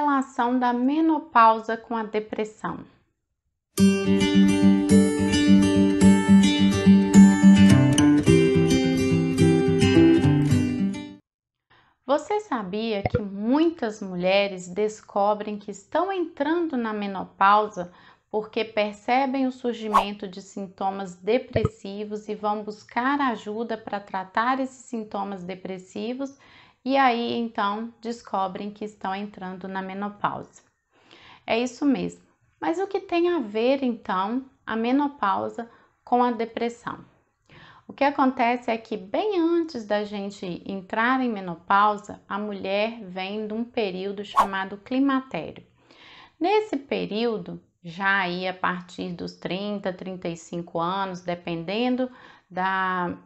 relação da menopausa com a depressão? Você sabia que muitas mulheres descobrem que estão entrando na menopausa porque percebem o surgimento de sintomas depressivos e vão buscar ajuda para tratar esses sintomas depressivos e aí então descobrem que estão entrando na menopausa? É isso mesmo. Mas o que tem a ver então a menopausa com a depressão? O que acontece é que bem antes da gente entrar em menopausa, a mulher vem de um período chamado climatério. Nesse período, já aí a partir dos 30, 35 anos, dependendo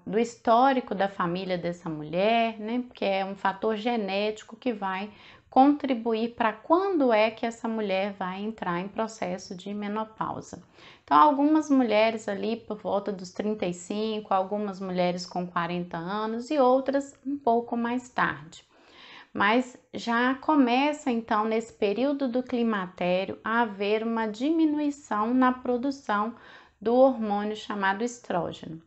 do histórico da família dessa mulher, né? Porque é um fator genético que vai contribuir para quando é que essa mulher vai entrar em processo de menopausa. Então, algumas mulheres ali por volta dos 35, algumas mulheres com 40 anos e outras um pouco mais tarde. Mas já começa então nesse período do climatério a haver uma diminuição na produção do hormônio chamado estrógeno.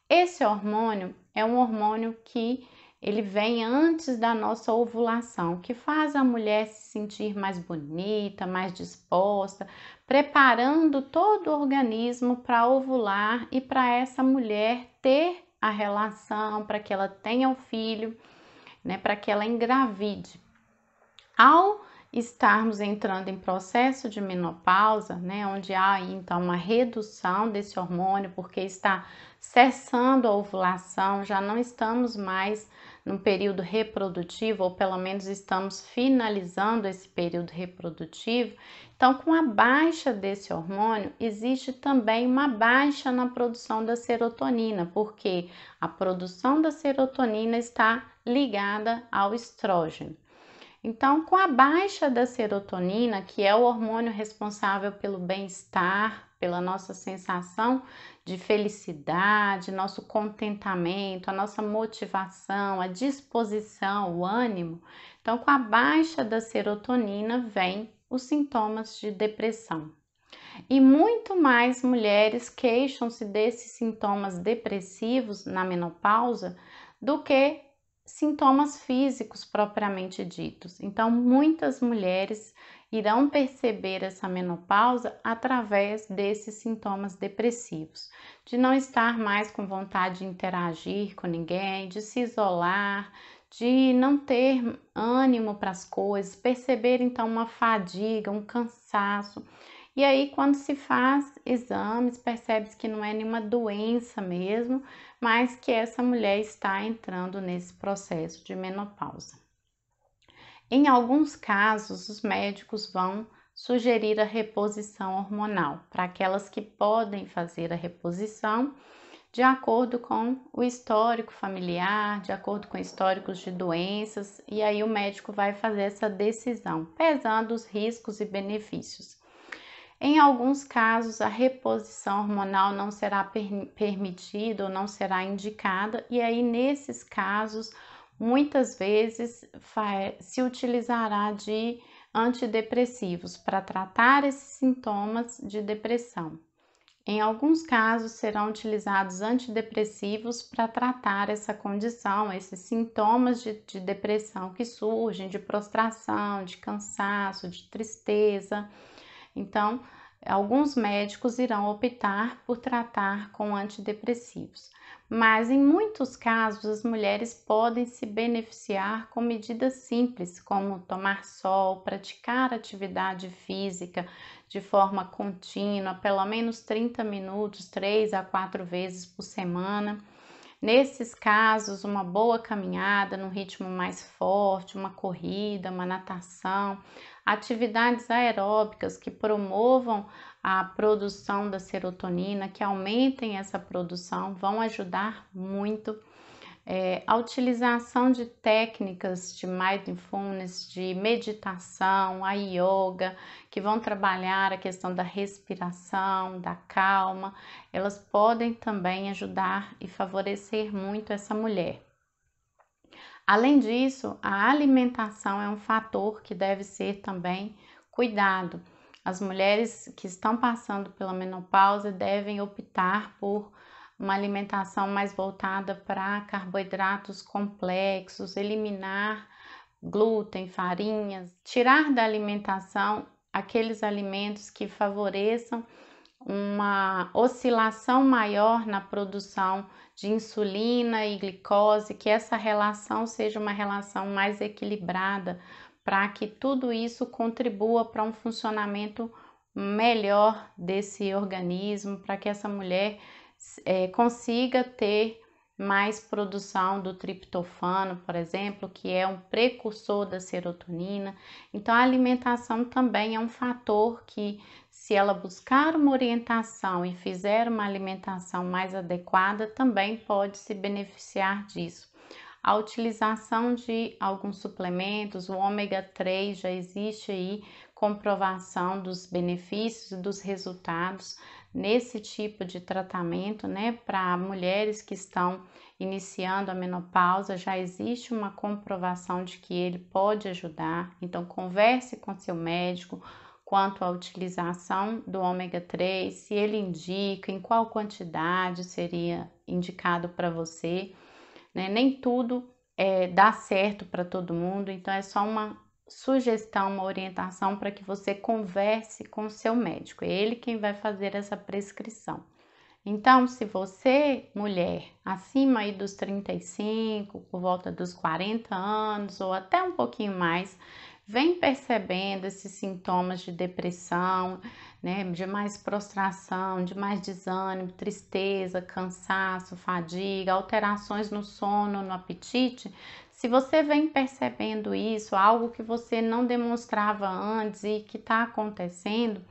Esse hormônio é um hormônio que ele vem antes da nossa ovulação, que faz a mulher se sentir mais bonita, mais disposta, preparando todo o organismo para ovular e para essa mulher ter a relação, para que ela tenha o filho, né, para que ela engravide. Ao estarmos entrando em processo de menopausa, né, onde há aí, então uma redução desse hormônio, porque está cessando a ovulação, já não estamos mais no período reprodutivo, ou pelo menos estamos finalizando esse período reprodutivo. Então, com a baixa desse hormônio, existe também uma baixa na produção da serotonina, porque a produção da serotonina está ligada ao estrógeno. Então, com a baixa da serotonina, que é o hormônio responsável pelo bem-estar, pela nossa sensação de felicidade, nosso contentamento, a nossa motivação, a disposição, o ânimo. Então, com a baixa da serotonina vem os sintomas de depressão. E muito mais mulheres queixam-se desses sintomas depressivos na menopausa do que sintomas físicos propriamente ditos. Então, muitas mulheres irão perceber essa menopausa através desses sintomas depressivos, de não estar mais com vontade de interagir com ninguém, de se isolar, de não ter ânimo para as coisas, perceber então uma fadiga, um cansaço. E aí, quando se faz exames, percebe-se que não é nenhuma doença mesmo, mas que essa mulher está entrando nesse processo de menopausa. Em alguns casos, os médicos vão sugerir a reposição hormonal para aquelas que podem fazer a reposição de acordo com o histórico familiar, de acordo com históricos de doenças, e aí o médico vai fazer essa decisão, pesando os riscos e benefícios. Em alguns casos, a reposição hormonal não será permitida ou não será indicada, e aí, nesses casos, muitas vezes se utilizará de antidepressivos para tratar esses sintomas de depressão. Em alguns casos, serão utilizados antidepressivos para tratar essa condição, esses sintomas de depressão que surgem, de prostração, de cansaço, de tristeza. Então, alguns médicos irão optar por tratar com antidepressivos, mas em muitos casos as mulheres podem se beneficiar com medidas simples, como tomar sol, praticar atividade física de forma contínua, pelo menos 30 minutos, 3 a 4 vezes por semana. Nesses casos, uma boa caminhada num ritmo mais forte, uma corrida, uma natação, atividades aeróbicas que promovam a produção da serotonina, que aumentem essa produção, vão ajudar muito. A utilização de técnicas de mindfulness, de meditação, a yoga, que vão trabalhar a questão da respiração, da calma, elas podem também ajudar e favorecer muito essa mulher. Além disso, a alimentação é um fator que deve ser também cuidado. As mulheres que estão passando pela menopausa devem optar por uma alimentação mais voltada para carboidratos complexos, eliminar glúten, farinhas, tirar da alimentação aqueles alimentos que favoreçam uma oscilação maior na produção de insulina e glicose, que essa relação seja uma relação mais equilibrada, para que tudo isso contribua para um funcionamento melhor desse organismo, para que essa mulher consiga ter mais produção do triptofano, por exemplo, que é um precursor da serotonina. Então, a alimentação também é um fator que, se ela buscar uma orientação e fizer uma alimentação mais adequada, também pode se beneficiar disso. A utilização de alguns suplementos, o ômega 3, já existe aí comprovação dos benefícios e dos resultados nesse tipo de tratamento, né? Para mulheres que estão iniciando a menopausa, já existe uma comprovação de que ele pode ajudar. Então, converse com seu médico quanto à utilização do ômega 3, se ele indica, em qual quantidade seria indicado para você, né? Nem tudo dá certo para todo mundo, então é só uma sugestão, uma orientação para que você converse com o seu médico. É ele quem vai fazer essa prescrição. Então, se você, mulher, acima aí dos 35, por volta dos 40 anos ou até um pouquinho mais, vem percebendo esses sintomas de depressão, né, de mais prostração, de mais desânimo, tristeza, cansaço, fadiga, alterações no sono, no apetite, se você vem percebendo isso, algo que você não demonstrava antes e que está acontecendo,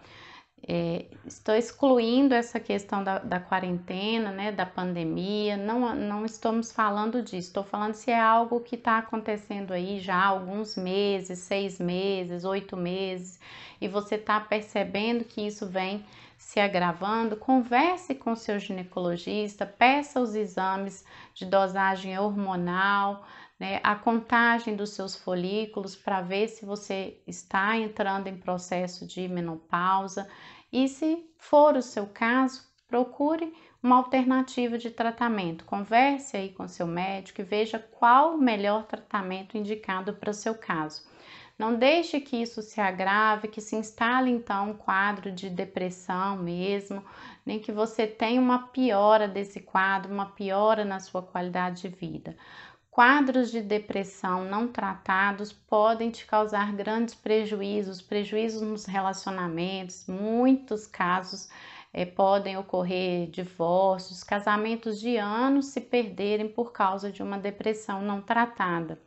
estou excluindo essa questão da quarentena, né, da pandemia, não estamos falando disso, estou falando se é algo que está acontecendo aí já há alguns meses, 6 meses, 8 meses, e você está percebendo que isso vem se agravando, converse com seu ginecologista, peça os exames de dosagem hormonal, né, a contagem dos seus folículos para ver se você está entrando em processo de menopausa. E se for o seu caso, procure uma alternativa de tratamento. Converse aí com seu médico e veja qual o melhor tratamento indicado para o seu caso. Não deixe que isso se agrave, que se instale então um quadro de depressão mesmo, nem que você tenha uma piora desse quadro, uma piora na sua qualidade de vida. Quadros de depressão não tratados podem te causar grandes prejuízos, prejuízos nos relacionamentos. Muitos casos podem ocorrer divórcios, casamentos de anos se perderem por causa de uma depressão não tratada.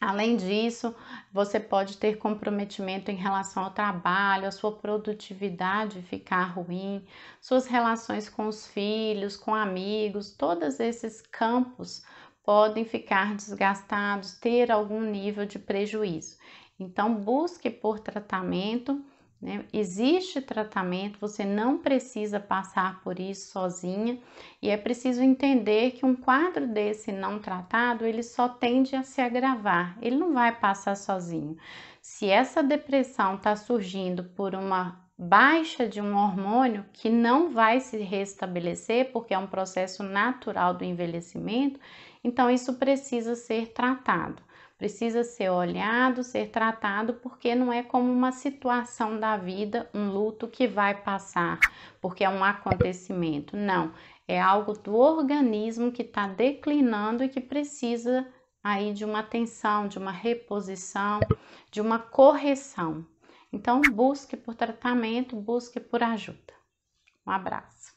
Além disso, você pode ter comprometimento em relação ao trabalho, a sua produtividade ficar ruim, suas relações com os filhos, com amigos, todos esses campos podem ficar desgastados, ter algum nível de prejuízo. Então, busque por tratamento, né? Existe tratamento, você não precisa passar por isso sozinha, e é preciso entender que um quadro desse não tratado, ele só tende a se agravar, ele não vai passar sozinho. Se essa depressão está surgindo por uma baixa de um hormônio que não vai se restabelecer, porque é um processo natural do envelhecimento, então isso precisa ser tratado. Precisa ser olhado, ser tratado, porque não é como uma situação da vida, um luto que vai passar, porque é um acontecimento. Não, é algo do organismo que está declinando e que precisa aí de uma atenção, de uma reposição, de uma correção. Então, busque por tratamento, busque por ajuda. Um abraço.